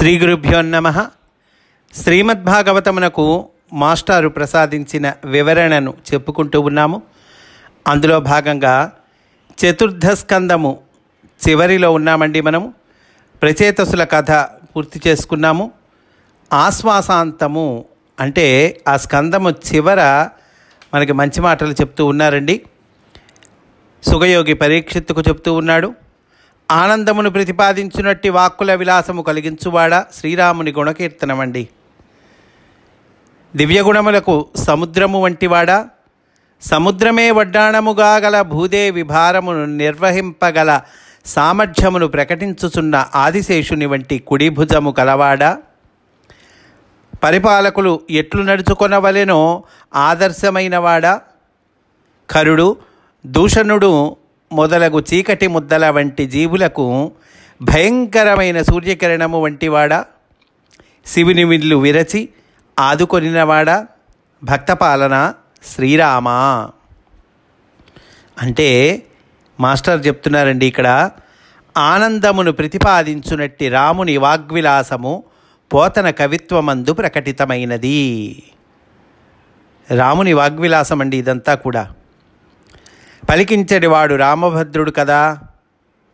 శ్రీ గురుభ్యో నమః. శ్రీమద్భాగవతమునకు మాస్టారు ప్రసాదించిన వివరణను చెప్పుకుంటూ ఉన్నాము. అందులో భాగంగా చతుర్థ స్కందము చివరిలో ఉన్నామండి. మనము ప్రచేతసుల కథ పూర్తి చేసుకున్నాము. ఆశ్వాసాంతము అంటే ఆ స్కందము చివర మనకి మంచి మాటలు చెప్తూ ఉన్నారండి. సుఖయోగి పరీక్షిత్తుకు చెప్తూ ఉన్నాడు. ఆనందమును ప్రతిపాదించునట్టి వాక్కుల విలాసము కలిగించువాడా శ్రీరాముని గుణకీర్తనమండి. దివ్యగుణములకు సముద్రము వంటివాడా, సముద్రమే వడ్డాణముగా గల భూదేవి భారమును నిర్వహింపగల సామర్థ్యమును ప్రకటించుచున్న ఆదిశేషుని వంటి కుడి భుజము కలవాడా, పరిపాలకులు ఎట్లు నడుచుకొనవలెనో ఆదర్శమైనవాడా, ఖరుడు దూషణుడు మొదలగు చీకటి ముద్దల వంటి జీవులకు భయంకరమైన సూర్యకిరణము వంటివాడా, శివుని విల్లు విరచి ఆదుకొనినవాడా, భక్తపాలన శ్రీరామా. అంటే మాస్టర్ చెప్తున్నారండి ఇక్కడ, ఆనందమును ప్రతిపాదించునట్టి రాముని వాగ్విలాసము పోతన కవిత్వమందు ప్రకటితమైనది. రాముని వాగ్విలాసం అండి ఇదంతా కూడా. పలికించడివాడు రామభద్రుడు కదా.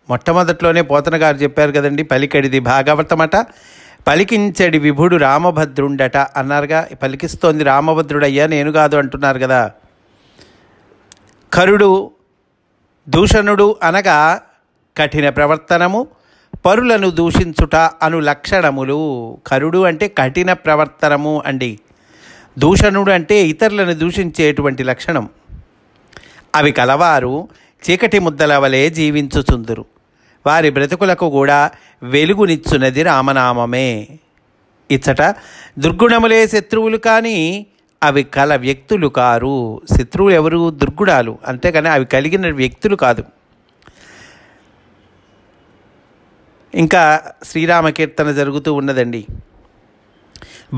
మొట్టమొదట్లోనే పోతన గారు చెప్పారు కదండి, పలికడిది భాగవతమట, పలికించడి విభుడు రామభద్రుండట అన్నారుగా. పలికిస్తోంది రామభద్రుడయ్యా, నేను కాదు అంటున్నారు కదా. ఖరుడు దూషణుడు అనగా కఠిన ప్రవర్తనము, పరులను దూషించుట అను లక్షణములు. ఖరుడు అంటే కఠిన ప్రవర్తనము అండి. దూషణుడు అంటే ఇతరులను దూషించేటువంటి లక్షణం. అవి కలవారు చీకటి ముద్దల వలె జీవించుచుందురు. వారి బ్రతుకులకు కూడా వెలుగునిచ్చున్నది రామనామమే. ఇచ్చట దుర్గుణములే శత్రువులు కానీ అవి కల వ్యక్తులు కారు. శత్రువులు ఎవరు? దుర్గుణాలు, అంతేకాని అవి కలిగిన వ్యక్తులు కాదు. ఇంకా శ్రీరామకీర్తన జరుగుతూ ఉన్నదండి.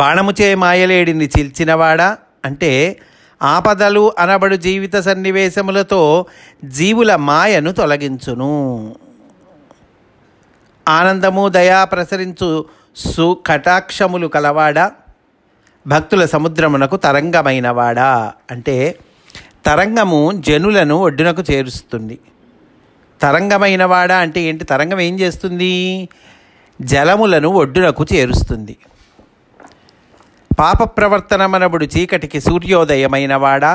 బాణముచే మాయలేడిని చీల్చినవాడా అంటే ఆపదలు అనబడు జీవిత సన్నివేశములతో జీవుల మాయను తొలగించును. ఆనందము దయా ప్రసరించు కటాక్షములు కలవాడా, భక్తుల సముద్రమునకు తరంగమైనవాడా. అంటే తరంగము జనులను ఒడ్డునకు చేరుస్తుంది. తరంగమైనవాడా అంటే ఏంటి? తరంగం ఏం చేస్తుంది? జలములను ఒడ్డునకు చేరుస్తుంది. పాప ప్రవర్తనమనబడు చీకటికి సూర్యోదయమైనవాడా,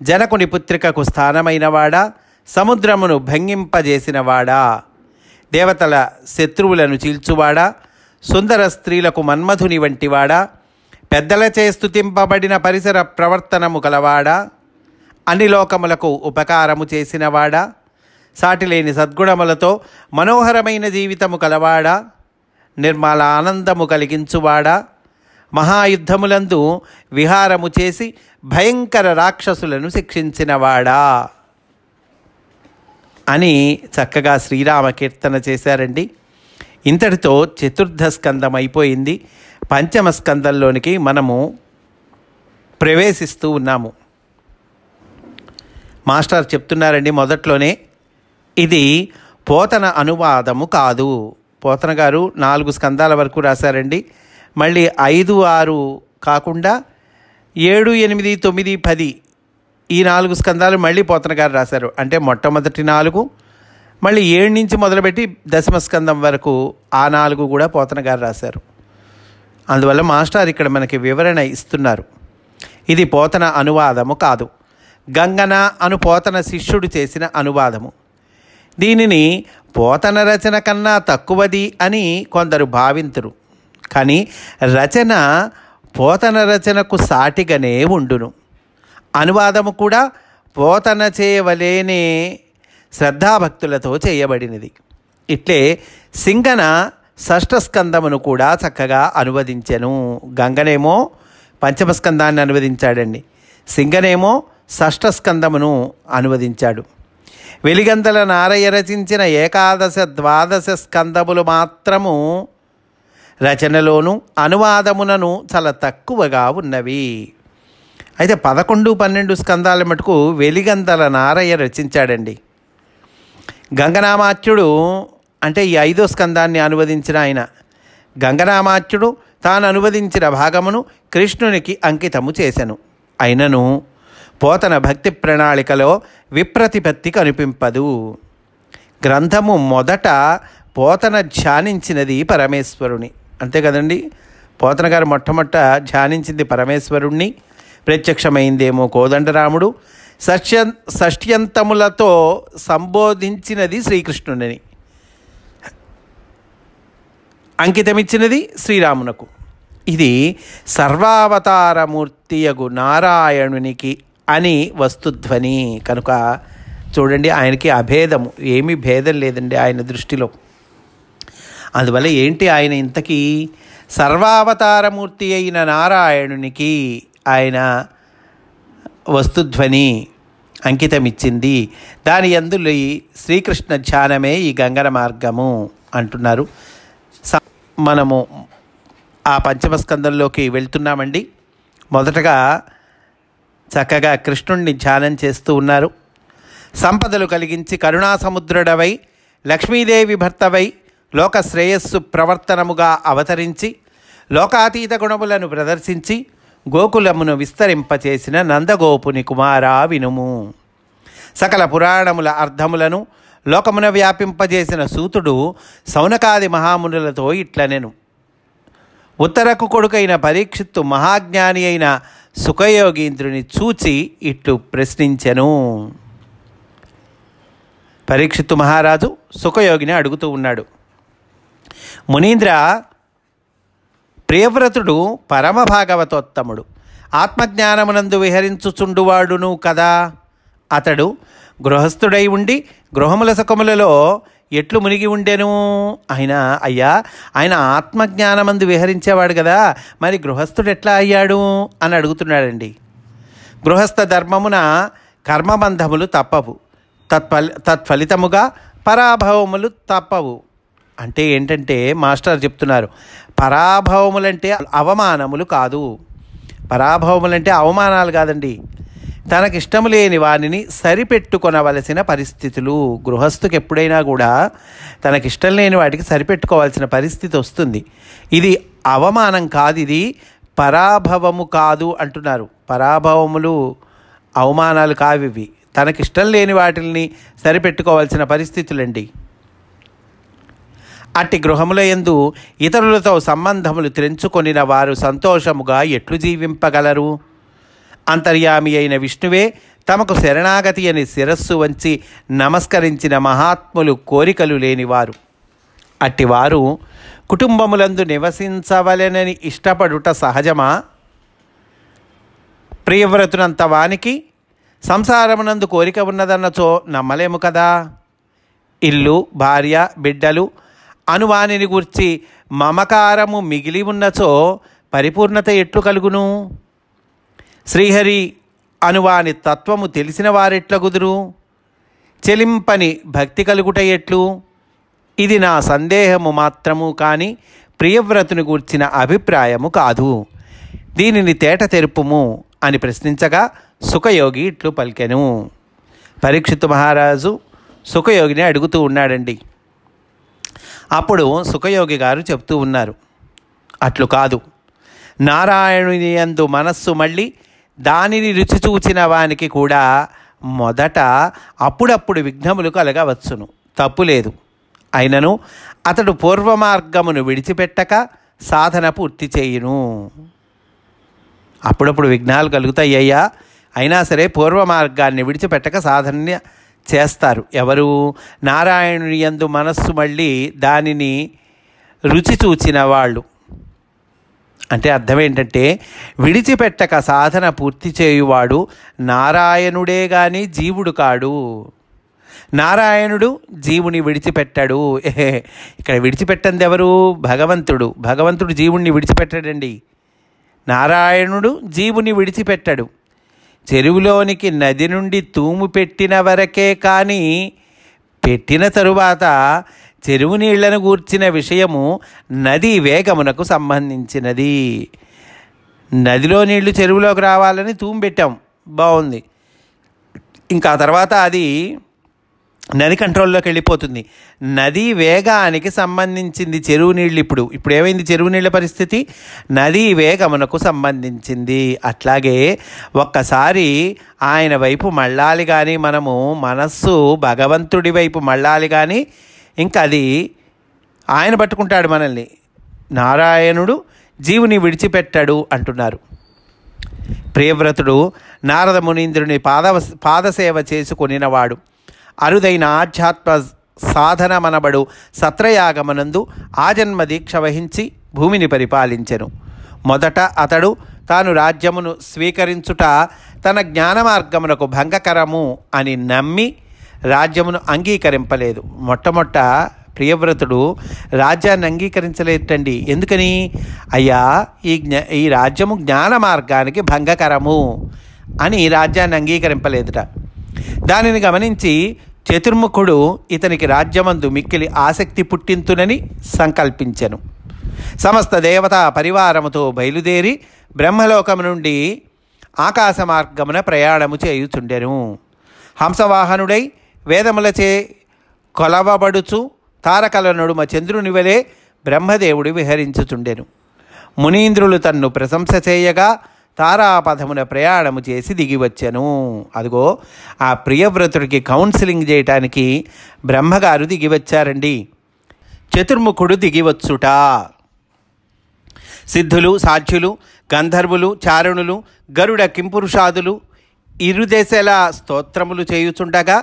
జనకుని పుత్రికకు స్థానమైనవాడా, సముద్రమును భంగింపజేసినవాడా, దేవతల శత్రువులను చీల్చువాడా, సుందర స్త్రీలకు మన్మధుని వంటివాడా, పెద్దలచే స్తుతింపబడిన పరిసర ప్రవర్తనము కలవాడా, అన్ని లోకములకు ఉపకారము చేసినవాడా, సాటిలేని సద్గుణములతో మనోహరమైన జీవితము కలవాడా, నిర్మల ఆనందము కలిగించువాడా, మహాయుద్ధములందు విహారము చేసి భయంకర రాక్షసులను శిక్షించినవాడా అని చక్కగా శ్రీరామకీర్తన చేశారండి. ఇంతటితో చతుర్థ స్కందం అయిపోయింది. పంచమ స్కందంలోనికి మనము ప్రవేశిస్తూ ఉన్నాము. మాస్టర్ చెప్తున్నారండి మొదట్లోనే, ఇది పోతన అనువాదము కాదు. పోతన గారు 4 స్కందాల వరకు రాశారండి. మళ్ళీ 5, 6 కాకుండా 7, 8, 9, 10 ఈ 4 స్కందాలు మళ్ళీ పోతన గారు రాశారు. అంటే మొట్టమొదటి 4, మళ్ళీ 7 నుంచి మొదలుపెట్టి దశమ స్కందం వరకు ఆ 4 కూడా పోతన గారు రాశారు. అందువల్ల మాస్టర్ ఇక్కడ మనకి వివరణ ఇస్తున్నారు. ఇది పోతన అనువాదము కాదు, గంగన అను పోతన శిష్యుడు చేసిన అనువాదము. దీనిని పోతన రచన కన్నా తక్కువది అని కొందరు భావింతురు. కానీ రచన పోతన రచనకు సాటిగానే ఉండును. అనువాదము కూడా పోతన చేయవలేనే శ్రద్ధాభక్తులతో చేయబడినది. ఇట్లే సింగన షష్ఠస్కందమును కూడా చక్కగా అనువదించెను. గంగనేమో పంచమస్కందాన్ని అనువదించాడండి, సింగనేమో షష్ఠస్కందమును అనువదించాడు. వెలిగందల నారయ్య రచించిన 11, 12 స్కందములు మాత్రము రచనలోను అనువాదమునను చాలా తక్కువగా ఉన్నవి. అయితే 11, 12 స్కందాల మటుకు వెలిగందల నారయ్య రచించాడండి. గంగనామాత్యుడు అంటే ఈ 5వ స్కందాన్ని అనువదించిన ఆయన గంగనామాత్యుడు తాను అనువదించిన భాగమును కృష్ణునికి అంకితము చేసెను. అయినను పోతన భక్తి ప్రణాళికలో విప్రతిపత్తి కనిపింపదు. గ్రంథము మొదట పోతన ధ్యానించినది పరమేశ్వరుని, అంతే కదండి. పోతన గారు మొట్టమొదట ధ్యానించింది పరమేశ్వరుణ్ణి, ప్రత్యక్షమైందేమో కోదండరాముడు, షష్ట్యంతములతో సంబోధించినది శ్రీకృష్ణుని, అంకితమిచ్చినది శ్రీరామునకు. ఇది సర్వావతారమూర్తియగు నారాయణునికి అని వస్తుధ్వని కనుక చూడండి, ఆయనకి అభేదము, ఏమీ భేదం లేదండి ఆయన దృష్టిలో. అందువల్ల ఏంటి ఆయన ఇంతకీ సర్వావతారమూర్తి అయిన నారాయణునికి ఆయన వస్తుధ్వని అంకితమిచ్చింది. దాని యందు శ్రీకృష్ణ ధ్యానమే ఈ గంగన మార్గము అంటున్నారు. మనము ఆ పంచమ స్కందంలోకి వెళ్తున్నామండి. మొదటగా చక్కగా కృష్ణుణ్ణి ధ్యానం చేస్తూ ఉన్నారు. సంపదలు కలిగించి కరుణాసముద్రుడవై లక్ష్మీదేవి భర్తవై లోక శ్రేయస్సు ప్రవర్తనముగా అవతరించి లోకాతీత గుణములను ప్రదర్శించి గోకులమును విస్తరింపచేసిన నందగోపుని కుమారా వినుము. సకల పురాణముల అర్థములను లోకమున వ్యాపింపజేసిన సూతుడు సౌనకాది మహామునులతో ఇట్లనెను. ఉత్తరకు కొడుకైన పరీక్షిత్తు మహాజ్ఞాని అయిన సుఖయోగీంద్రుని చూచి ఇట్లు ప్రశ్నించెను. పరీక్షిత్తు మహారాజు సుఖయోగిని అడుగుతూ ఉన్నాడు, మునీంద్ర, ప్రియవ్రతుడు పరమ భాగవతోత్తముడు, ఆత్మజ్ఞానమునందు విహరించుచుండువాడును కదా. అతడు గృహస్థుడై ఉండి గృహముల సుఖములలో ఎట్లు మునిగి ఉండెను. ఆయన ఆత్మజ్ఞానమందు విహరించేవాడు కదా, మరి గృహస్థుడు ఎట్లా అయ్యాడు అని అడుగుతున్నాడండి. గృహస్థ ధర్మమున కర్మబంధములు తప్పవు, తత్ఫలితముగా పరాభవములు తప్పవు. అంటే ఏంటంటే మాస్టర్ చెప్తున్నారు, పరాభవములంటే అవమానములు కాదు, పరాభవములంటే అవమానాలు కాదండి, తనకిష్టము లేని వానిని సరిపెట్టుకొనవలసిన పరిస్థితులు. గృహస్థుకి ఎప్పుడైనా కూడా తనకిష్టం లేని వాటికి సరిపెట్టుకోవాల్సిన పరిస్థితి వస్తుంది. ఇది అవమానం కాదు, ఇది పరాభవము కాదు అంటున్నారు. పరాభవములు అవమానాలు కావివి, తనకిష్టం లేని వాటిని సరిపెట్టుకోవాల్సిన పరిస్థితులండి. అట్టి గృహముల యందు ఇతరులతో సంబంధములు తెంచుకొనిన వారు సంతోషముగా ఎట్లు జీవింపగలరు? అంతర్యామి అయిన విష్ణువే తమకు శరణాగతి అని శిరస్సు వంచి నమస్కరించిన మహాత్ములు కోరికలు లేనివారు. అట్టివారు కుటుంబములందు నివసించవలెనని ఇష్టపడుట సహజమా? ప్రియవ్రతునంత వానికి సంసారమునందు కోరిక ఉన్నదన్నచో నమ్మలేము కదా. ఇల్లు, భార్య, బిడ్డలు అనువానిని గూర్చి మమకారము మిగిలి ఉన్నచో పరిపూర్ణత ఎట్లు కలుగును? శ్రీహరి అనువాని తత్వము తెలిసిన వారెట్ల కుదురు? చెలింపని భక్తి కలుగుట ఎట్లు? ఇది నా సందేహము మాత్రము కానీ ప్రియవ్రతుని గూర్చిన అభిప్రాయము కాదు. దీనిని తేట తెరుపుము అని ప్రశ్నించగా సుఖయోగి ఇట్లు పలికెను. పరీక్షిత్తు మహారాజు సుఖయోగిని అడుగుతూ ఉన్నాడండి. అప్పుడు సుఖయోగి గారు చెప్తూ ఉన్నారు, అట్లు కాదు, నారాయణుని యందు మనస్సు మళ్ళీ దానిని రుచి చూచిన వానికి కూడా మొదట అప్పుడప్పుడు విఘ్నములు కలగవచ్చును, తప్పులేదు. అయినను అతడు పూర్వమార్గమును విడిచిపెట్టక సాధన పూర్తి చేయును. అప్పుడప్పుడు విఘ్నాలు కలుగుతాయ్యా, అయినా సరే పూర్వ మార్గాన్ని విడిచిపెట్టక సాధన చేస్తారు. ఎవరు? నారాయణుని యందు మనస్సు మళ్ళీ దానిని రుచి చూచిన వాళ్ళు. అంటే అర్థం ఏంటంటే, విడిచిపెట్టక సాధన పూర్తి చేయువాడు నారాయణుడే కానీ జీవుడు కాడు. నారాయణుడు జీవుని విడిచిపెట్టాడు. ఇక్కడ విడిచిపెట్టంది ఎవరు? భగవంతుడు. భగవంతుడు జీవుణ్ణి విడిచిపెట్టాడండి. నారాయణుడు జీవుని విడిచిపెట్టాడు. చెరువులోనికి నది నుండి తూము పెట్టిన వరకే కానీ పెట్టిన తరువాత చెరువు నీళ్లను గూర్చిన విషయము నది వేగమునకు సంబంధించినది. నదిలో నీళ్లు చెరువులోకి రావాలని తూము పెట్టాం, బాగుంది. ఇంకా తర్వాత అది నది కంట్రోల్లోకి వెళ్ళిపోతుంది. నదీ వేగానికి సంబంధించింది చెరువు నీళ్ళు. ఇప్పుడు ఏమైంది చెరువు నీళ్ళ పరిస్థితి? నదీ వేగమునకు సంబంధించింది. అట్లాగే ఒక్కసారి ఆయన వైపు మళ్ళాలి కానీ, మనము మనస్సు భగవంతుడి వైపు మళ్ళాలి కానీ, ఇంకా అది ఆయన పట్టుకుంటాడు మనల్ని. నారాయణుడు జీవుని విడిచిపెట్టాడు అంటున్నారు. ప్రియవ్రతుడు నారద మునీంద్రుని పాదసేవ చేసుకొనినవాడు. అరుదైన ఆధ్యాత్మ సాధన మనబడు సత్రయాగమనందు ఆజన్మ దీక్ష వహించి భూమిని పరిపాలించెను. మొదట అతడు తాను రాజ్యమును స్వీకరించుట తన జ్ఞాన మార్గమునకు భంగకరము అని నమ్మి రాజ్యమును అంగీకరింపలేదు. మొట్టమొదట ప్రియవ్రతుడు రాజ్యాన్ని అంగీకరించలేటండి. ఎందుకని? అయ్యా, ఈ రాజ్యము జ్ఞాన మార్గానికి భంగకరము అని రాజ్యాన్ని అంగీకరింపలేదుట. దానిని గమనించి చతుర్ముఖుడు ఇతనికి రాజ్యమందు మిక్కిలి ఆసక్తి పుట్టింతునని సంకల్పించెను. సమస్త దేవతా పరివారముతో బయలుదేరి బ్రహ్మలోకము నుండి ఆకాశ మార్గమున ప్రయాణము చేయుచుండెను. హంసవాహనుడై వేదములచే కొలవబడుచు తారకల నడుమ చంద్రుని వలె బ్రహ్మదేవుడు విహరించుచుండెను. మునీంద్రులు తన్ను ప్రశంస చేయగా తారాపథమున ప్రయాణము చేసి దిగివచ్చెను. అదిగో ఆ ప్రియవ్రతుడికి కౌన్సిలింగ్ చేయటానికి బ్రహ్మగారు దిగివచ్చారండి. చతుర్ముఖుడు దిగివచ్చుట. సిద్ధులు, సాధ్యులు, గంధర్వులు, చారుణులు, గరుడ కింపురుషాదులు ఇరుదెసల స్తోత్రములు చేయుచుండగా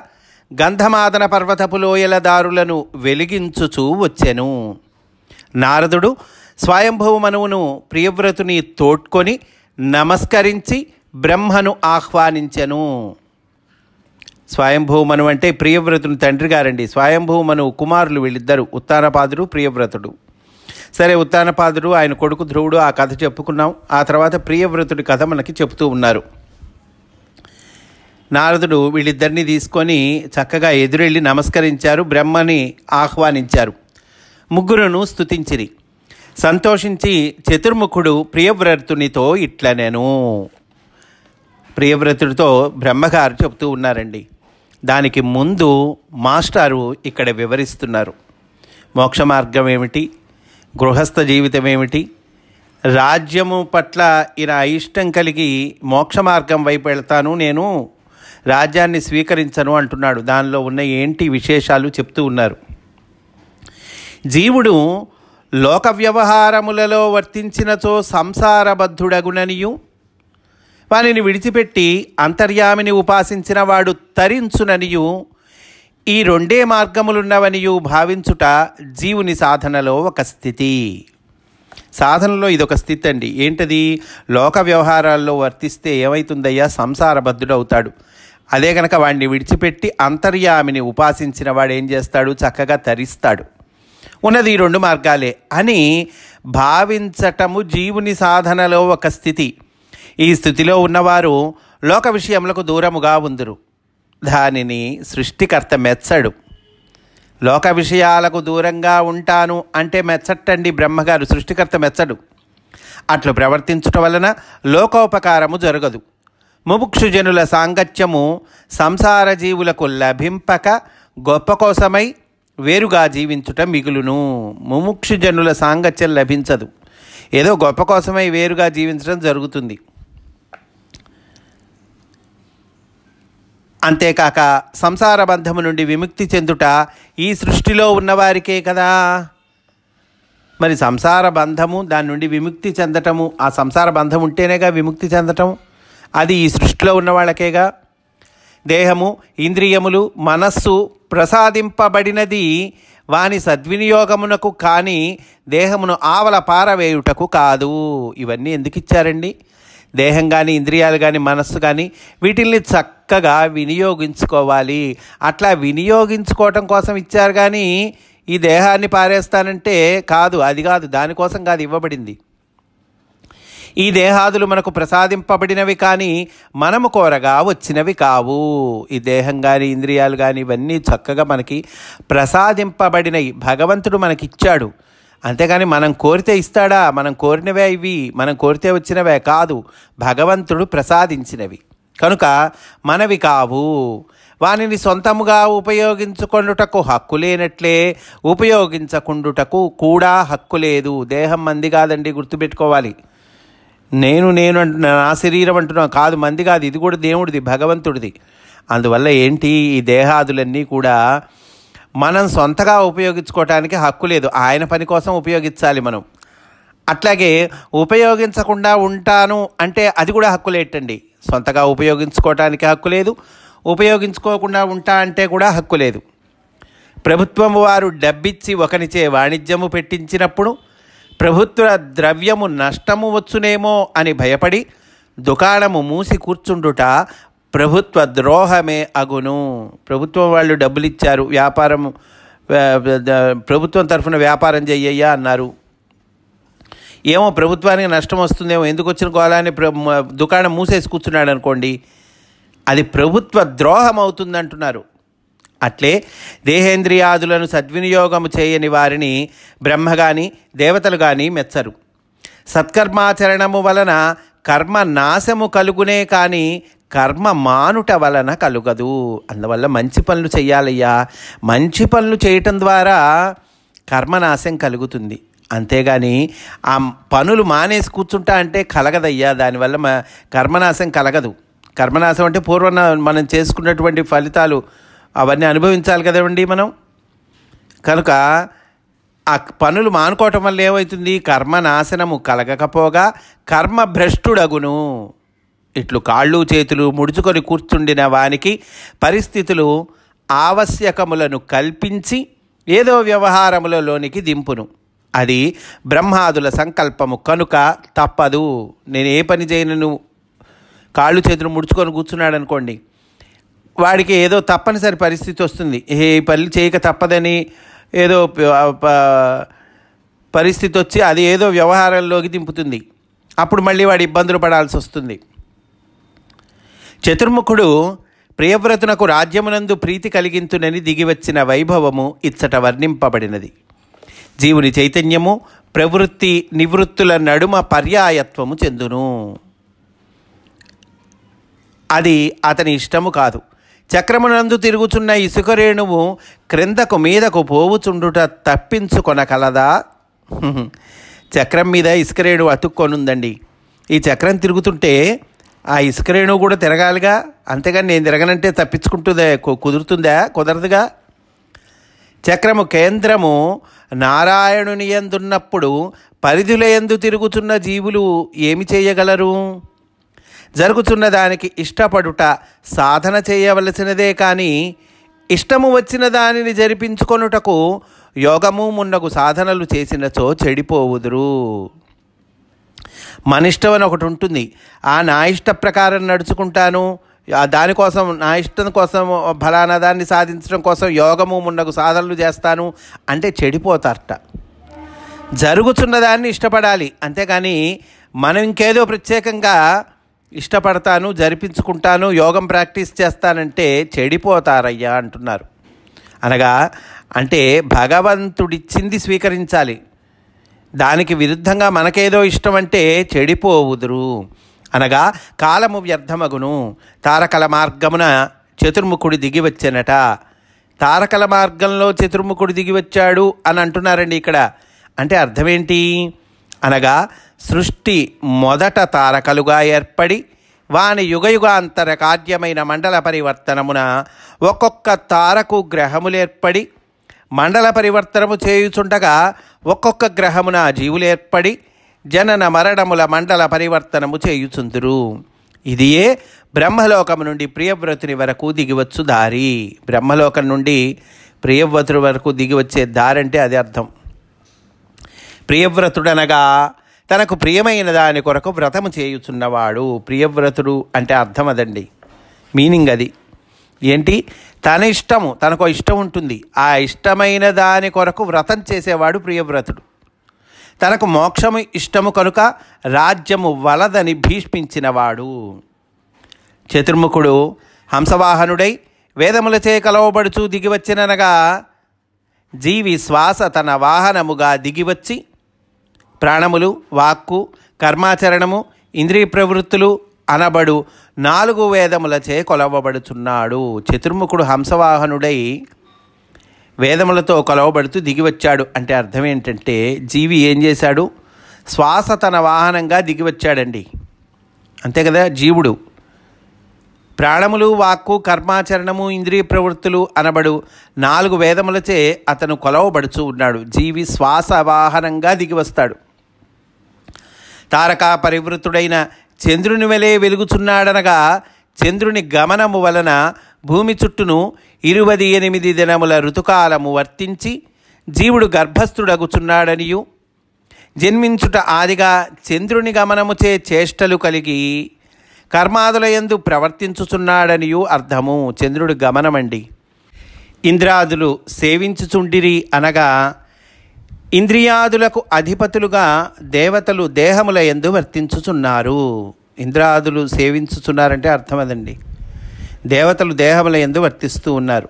గంధమాదన పర్వతపు లోయల దారులను వెలిగించుచూ వచ్చెను. నారదుడు స్వయంభవ మనువును ప్రియవ్రతుని తోడ్కొని నమస్కరించి బ్రహ్మను ఆహ్వానించెను. స్వయంభవ మనువు అంటే ప్రియవ్రతుని తండ్రి గారండి. స్వయంభవ మనువు కుమారులు వీళ్ళిద్దరు, ఉత్తానపాదుడు, ప్రియవ్రతుడు. సరే, ఉత్తానపాదుడు ఆయన కొడుకు ధ్రువుడు, ఆ కథ చెప్పుకున్నాం. ఆ తర్వాత ప్రియవ్రతుడి కథ మనకి చెప్తూ ఉన్నారు. నారదుడు వీళ్ళిద్దరిని తీసుకొని చక్కగా ఎదురెళ్ళి నమస్కరించారు, బ్రహ్మని ఆహ్వానించారు. ముగ్గురును స్తుతించిరి. సంతోషించి చతుర్ముఖుడు ప్రియవ్రతునితో ఇట్లనెను. ప్రియవ్రతుడితో బ్రహ్మగారు చెప్తూ ఉన్నారండి. దానికి ముందు మాస్టారు ఇక్కడ వివరిస్తున్నారు. మోక్ష మార్గం ఏమిటి, గృహస్థ జీవితం ఏమిటి, రాజ్యము పట్ల ఈయన అయిష్టం కలిగి మోక్ష మార్గం వైపు వెళ్తాను, నేను రాజ్యాన్ని స్వీకరించను అంటున్నాడు. దానిలో ఉన్న ఏంటి విశేషాలు చెప్తూ ఉన్నారు. జీవుడు లోక వ్యవహారములలో వర్తించినచో సంసారబద్ధుడగుననియు, వానిని విడిచిపెట్టి అంతర్యామిని ఉపాసించిన వాడు తరించుననియు, ఈ రెండే మార్గములున్నవనియు భావించుట జీవుని సాధనలో ఒక స్థితి. సాధనలో ఇదొక స్థితి అండి. ఏంటది? లోక వ్యవహారాల్లో వర్తిస్తే ఏమవుతుందయ్యా? సంసారబద్ధుడు అవుతాడు. అదే కనుక వాడిని విడిచిపెట్టి అంతర్యామిని ఉపాసించిన వాడు ఏం చేస్తాడు? చక్కగా తరిస్తాడు. ఉన్నది ఈ రెండు మార్గాలే అని భావించటము జీవుని సాధనలో ఒక స్థితి. ఈ స్థితిలో ఉన్నవారు లోక విషయములకు దూరముగా ఉందురు. దానిని సృష్టికర్త మెచ్చడు. లోక విషయాలకు దూరంగా ఉంటాను అంటే మెచ్చట్టండి బ్రహ్మగారు. సృష్టికర్త మెచ్చడు. అట్లు ప్రవర్తించటం వలన లోకోపకారము జరగదు. ముముక్షుజనుల సాంగత్యము సంసార జీవులకు లభింపక గొప్ప కోసమై వేరుగా జీవించుట మిగులును. ముముక్షుజనుల సాంగత్యం లభించదు, ఏదో గొప్ప కోసమై వేరుగా జీవించడం జరుగుతుంది. అంతేకాక సంసార బంధము నుండి విముక్తి చెందుట ఈ సృష్టిలో ఉన్నవారికే కదా. మరి సంసార బంధము, దాని నుండి విముక్తి చెందటము, ఆ సంసార బంధం ఉంటేనేగా విముక్తి చెందటం, అది ఈ సృష్టిలో ఉన్న వాళ్ళకేగా. దేహము, ఇంద్రియములు, మనస్సు ప్రసాదింపబడినది వాని సద్వినియోగమునకు కానీ దేహమును ఆవల పారవేయుటకు కాదు. ఇవన్నీ ఎందుకు ఇచ్చారండి? దేహం కానీ, ఇంద్రియాలు కానీ, మనస్సు కానీ వీటిల్ని చక్కగా వినియోగించుకోవాలి. అట్లా వినియోగించుకోవటం కోసం ఇచ్చారు కానీ ఈ దేహాన్ని పారేస్తానంటే కాదు, అది కాదు, దానికోసం కాదు ఇవ్వబడింది. ఈ దేహాదులు మనకు ప్రసాదింపబడినవి కానీ మనము కోరగా వచ్చినవి కావు. ఈ దేహం కానీ, ఇంద్రియాలు కానీ ఇవన్నీ చక్కగా మనకి ప్రసాదింపబడినవి, భగవంతుడు మనకిచ్చాడు. అంతేగాని మనం కోరితే ఇస్తాడా? మనం కోరినవే ఇవి, మనం కోరితే వచ్చినవే కాదు, భగవంతుడు ప్రసాదించినవి కనుక మనవి కావు. వానిని సొంతముగా ఉపయోగించుకొనుటకు హక్కు లేనట్లే ఉపయోగించకుండుటకు కూడా హక్కు లేదు. దేహం మంది కాదండి, గుర్తుపెట్టుకోవాలి. నేను అంటున్నా, నా శరీరం అంటున్నా కాదు, మంది కాదు, ఇది కూడా దేవుడిది, భగవంతుడిది. అందువల్ల ఏంటి, ఈ దేహాదులన్నీ కూడా మనం సొంతగా ఉపయోగించుకోవటానికి హక్కు లేదు, ఆయన పని కోసం ఉపయోగించాలి మనం. అట్లాగే ఉపయోగించకుండా ఉంటాను అంటే అది కూడా హక్కు లేటండి. సొంతగా ఉపయోగించుకోవటానికి హక్కు లేదు, ఉపయోగించుకోకుండా ఉంటా అంటే కూడా హక్కు లేదు. ప్రభుత్వం వారు డబ్బిచ్చి ఒకనిచే వాణిజ్యము పెట్టించినప్పుడు ప్రభుత్వ ద్రవ్యము నష్టము వచ్చునేమో అని భయపడి దుకాణము మూసి కూర్చుండుట ప్రభుత్వ ద్రోహమే అగును. ప్రభుత్వం వాళ్ళు డబ్బులు ఇచ్చారు, వ్యాపారం ప్రభుత్వం తరఫున వ్యాపారం చెయ్యయ్యా అన్నారు. ఏమో ప్రభుత్వానికి నష్టం వస్తుందేమో, ఎందుకు వచ్చిన గోళాన్ని దుకాణం మూసేసి కూర్చున్నాడు అనుకోండి, అది ప్రభుత్వ ద్రోహం అవుతుందంటున్నారు. అట్లే దేహేంద్రియాదులను సద్వినియోగము చేయని వారిని బ్రహ్మ కానీ దేవతలు కానీ మెచ్చరు. సత్కర్మాచరణము వలన కర్మ నాశము కలుగునే కానీ కర్మ మానుట వలన కలుగదు. అందువల్ల మంచి పనులు చెయ్యాలయ్యా, మంచి పనులు చేయటం ద్వారా కర్మనాశం కలుగుతుంది. అంతేగాని ఆ పనులు మానేసి కూర్చుంటా అంటే కలగదయ్యా, దానివల్ల కర్మనాశం కలగదు. కర్మనాశం అంటే పూర్వం మనం చేసుకున్నటువంటి ఫలితాలు అవన్నీ అనుభవించాలి కదండి మనం. కనుక ఆ పనులు మానుకోవటం వల్ల ఏమవుతుంది, కర్మనాశనము కలగకపోగా కర్మభ్రష్టుడగును. ఇట్లు కాళ్ళు చేతులు ముడుచుకొని కూర్చుండిన వానికి పరిస్థితులు ఆవశ్యకములను కల్పించి ఏదో వ్యవహారములలోనికి దింపును. అది బ్రహ్మాదుల సంకల్పము కనుక తప్పదు. నేను ఏ పని చేయను, కాళ్ళు చేతులు ముడుచుకొని కూర్చున్నాడు అనుకోండి, వాడికి ఏదో తప్పనిసరి పరిస్థితి వస్తుంది, ఏ పని చేయక తప్పదని ఏదో పరిస్థితి వచ్చి అది ఏదో వ్యవహారంలోకి దింపుతుంది. అప్పుడు మళ్ళీ వాడు ఇబ్బందులు పడాల్సి వస్తుంది. చతుర్ముఖుడు ప్రియవ్రతునకు రాజ్యమునందు ప్రీతి కలిగింతునని దిగివచ్చిన వైభవము ఇచ్చట వర్ణింపబడినది. జీవుని చైతన్యము ప్రవృత్తి నివృత్తుల నడుమ పర్యాయత్వము చెందును. అది అతని ఇష్టము కాదు. చక్రమునందు తిరుగుచున్న ఇసుక రేణువు క్రిందకు మీదకు పోవుచుండుట తప్పించుకొనగలదా? చక్రం మీద ఇసుక రేణువు అతుక్కొనుందండి. ఈ చక్రం తిరుగుతుంటే ఆ ఇసుక రేణువు కూడా తిరగాలిగా, అంతేగాని నేను తిరగనంటే తప్పించుకుంటుందా, కుదురుతుందా? కుదరదుగా. చక్రము కేంద్రము నారాయణుని యందున్నప్పుడు పరిధుల యందు తిరుగుచున్న జీవులు ఏమి చేయగలరు? జరుగుతున్న దానికి ఇష్టపడుట సాధన చేయవలసినదే కానీ ఇష్టము వచ్చిన దానిని జరిపించుకొనుటకు యోగము మున్నగు సాధనలు చేసినచో చెడిపోవుదురు. మన ఇష్టం అని ఒకటి ఉంటుంది, నా ఇష్ట ప్రకారం నడుచుకుంటాను, దానికోసం నా ఇష్టం కోసం ఫలానా దాన్ని సాధించడం కోసం యోగము మున్నగు సాధనలు చేస్తాను అంటే చెడిపోతారట. జరుగుతున్న దాన్ని ఇష్టపడాలి, అంతేగాని మనం ఇంకేదో ప్రత్యేకంగా ఇష్టపడతాను, జరిపించుకుంటాను, యోగం ప్రాక్టీస్ చేస్తానంటే చెడిపోతారయ్యా అంటున్నారు. అనగా అంటే భగవంతుడిచ్చింది స్వీకరించాలి, దానికి విరుద్ధంగా మనకేదో ఇష్టం అంటే చెడిపోవుదురు. అనగా కాలము వ్యర్థమగును. తారకల మార్గమున చతుర్ముఖుడు దిగివచ్చెనట. తారకల మార్గంలో చతుర్ముఖుడు దిగివచ్చాడు అని అంటున్నారండి ఇక్కడ. అంటే అర్థమేంటి అనగా సృష్టి మొదట తారకలుగా ఏర్పడి వాని యుగయుగాంతర కార్యమైన మండల పరివర్తనమున ఒక్కొక్క తారకు గ్రహములేర్పడి మండల పరివర్తనము చేయుచుండగా ఒక్కొక్క గ్రహమున జీవులేర్పడి జనన మరణముల మండల పరివర్తనము చేయుచుందురు. ఇదియే బ్రహ్మలోకము నుండి ప్రియవ్రతుని వరకు దిగివచ్చు దారి. బ్రహ్మలోకం నుండి ప్రియవ్రతుడి వరకు దిగివచ్చే దారి అంటే అది అర్థం. ప్రియవ్రతుడనగా తనకు ప్రియమైన దాని కొరకు వ్రతము చేయుచున్నవాడు. ప్రియవ్రతుడు అంటే అర్థం అదండి, మీనింగ్ అది. ఏంటి, తన ఇష్టము, తనకు ఇష్టం ఉంటుంది, ఆ ఇష్టమైన దాని కొరకు వ్రతం చేసేవాడు ప్రియవ్రతుడు. తనకు మోక్షము ఇష్టము కనుక రాజ్యము వలదని భీష్మించినవాడు. చతుర్ముఖుడు హంసవాహనుడై వేదములచే కలవబడుచు దిగివచ్చిననగా జీవి శ్వాస తన వాహనముగా దిగివచ్చి ప్రాణములు, వాక్కు, కర్మాచరణము, ఇంద్రియ ప్రవృత్తులు అనబడు 4 వేదములచే కొలవబడుచున్నాడు. చతుర్ముఖుడు హంసవాహనుడై వేదములతో కొలవబడుతూ దిగివచ్చాడు అంటే అర్థం ఏంటంటే, జీవి ఏం చేశాడు? శ్వాస తన వాహనంగా దిగివచ్చాడండి. అంతే కదా. జీవుడు ప్రాణములు, వాక్కు, కర్మాచరణము, ఇంద్రియ ప్రవృత్తులు అనబడు 4 వేదములచే అతను కొలవబడుచు ఉన్నాడు. జీవి శ్వాస వాహనంగా దిగివస్తాడు. తారకా పరివృతుడైన చంద్రుని వలె వెలుగుచున్నాడనగా, చంద్రుని గమనము వలన భూమి చుట్టూను 28 దినముల ఋతుకాలము వర్తించి జీవుడు గర్భస్థుడగుచున్నాడనియు, జన్మించుట ఆదిగా చంద్రుని గమనముచే చేష్టలు కలిగి కర్మాదులయందు ప్రవర్తించుచున్నాడనియు అర్థము. చంద్రుడి గమనమండి. ఇంద్రాదులు సేవించుచుండిరి అనగా, ఇంద్రియాదులకు అధిపతులుగా దేవతలు దేహములయందు వర్తించుచున్నారు. ఇంద్రాదులు సేవించుచున్నారంటే అర్థం అదండి. దేవతలు దేహములయందు వర్తిస్తూ ఉన్నారు.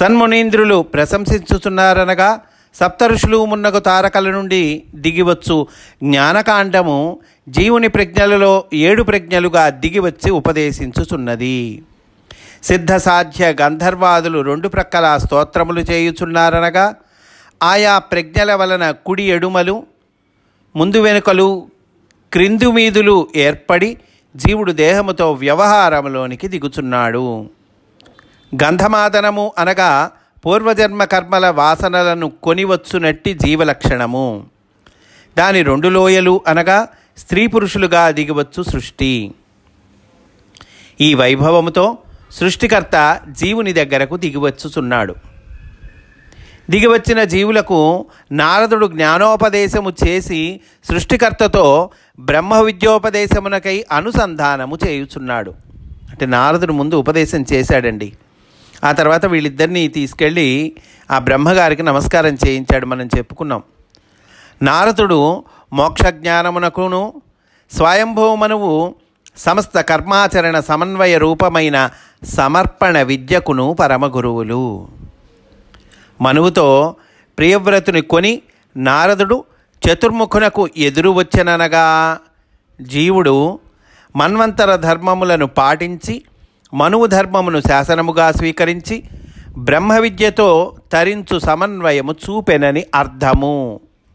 సన్మునీంద్రులు ప్రశంసించుచున్నారనగా, సప్తఋషులు మున్నగు తారకల నుండి దిగివచ్చు జ్ఞానకాండము జీవుని ప్రజ్ఞలలో 7 ప్రజ్ఞలుగా దిగివచ్చి ఉపదేశించుచున్నది. సిద్ధ సాధ్య గంధర్వాదులు 2 ప్రక్కల స్తోత్రములు చేయుచున్నారనగా, ఆయా ప్రజ్ఞల వలన కుడి ఎడుమలు, ముందు వెనుకలు, క్రిందు మీదులు ఏర్పడి జీవుడు దేహముతో వ్యవహారంలోనికి దిగుచున్నాడు. గంధమాదనము అనగా పూర్వజన్మ కర్మల వాసనలను కొనివచ్చునట్టి జీవలక్షణము. దాని 2 లోయలు అనగా స్త్రీ పురుషులుగా దిగివచ్చు సృష్టి. ఈ వైభవముతో సృష్టికర్త జీవుని దగ్గరకు దిగివచ్చుచున్నాడు. దిగివచ్చిన జీవులకు నారదుడు జ్ఞానోపదేశము చేసి సృష్టికర్తతో బ్రహ్మ విద్యోపదేశమునకై అనుసంధానము చేయుచున్నాడు. అంటే నారదుడు ముందు ఉపదేశం చేశాడండి. ఆ తర్వాత వీళ్ళిద్దరినీ తీసుకెళ్ళి ఆ బ్రహ్మగారికి నమస్కారం చేయించాడు. మనం చెప్పుకున్నాం. నారదుడు మోక్షజ్ఞానమునకును స్వయంభూమనువు సమస్త కర్మాచరణ సమన్వయ రూపమైన సమర్పణ విద్యకును పరమగురువులు. మనువుతో ప్రియవ్రతుని కొని నారదుడు చతుర్ముఖునకు ఎదురు వచ్చెననగా, జీవుడు మన్వంతర ధర్మములను పాటించి మనువు ధర్మమును శాసనముగా స్వీకరించి బ్రహ్మ విద్యతో తరించు సమన్వయము చూపెనని అర్థము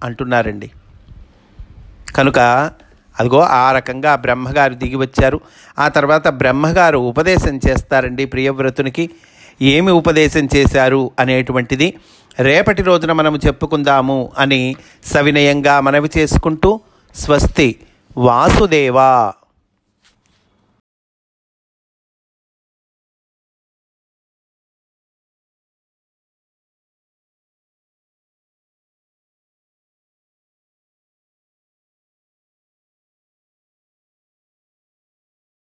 అంటున్నారండి. కనుక అదిగో ఆ రకంగా బ్రహ్మగారు దిగి వచ్చారు. ఆ తర్వాత బ్రహ్మగారు ఉపదేశం చేస్తారండి ప్రియవ్రతునికి. ఏమి ఉపదేశం చేశారు అనేటువంటిది రేపటి రోజున మనము చెప్పుకుందాము అని సవినయంగా మనవి చేసుకుంటూ, స్వస్తి వాసుదేవా.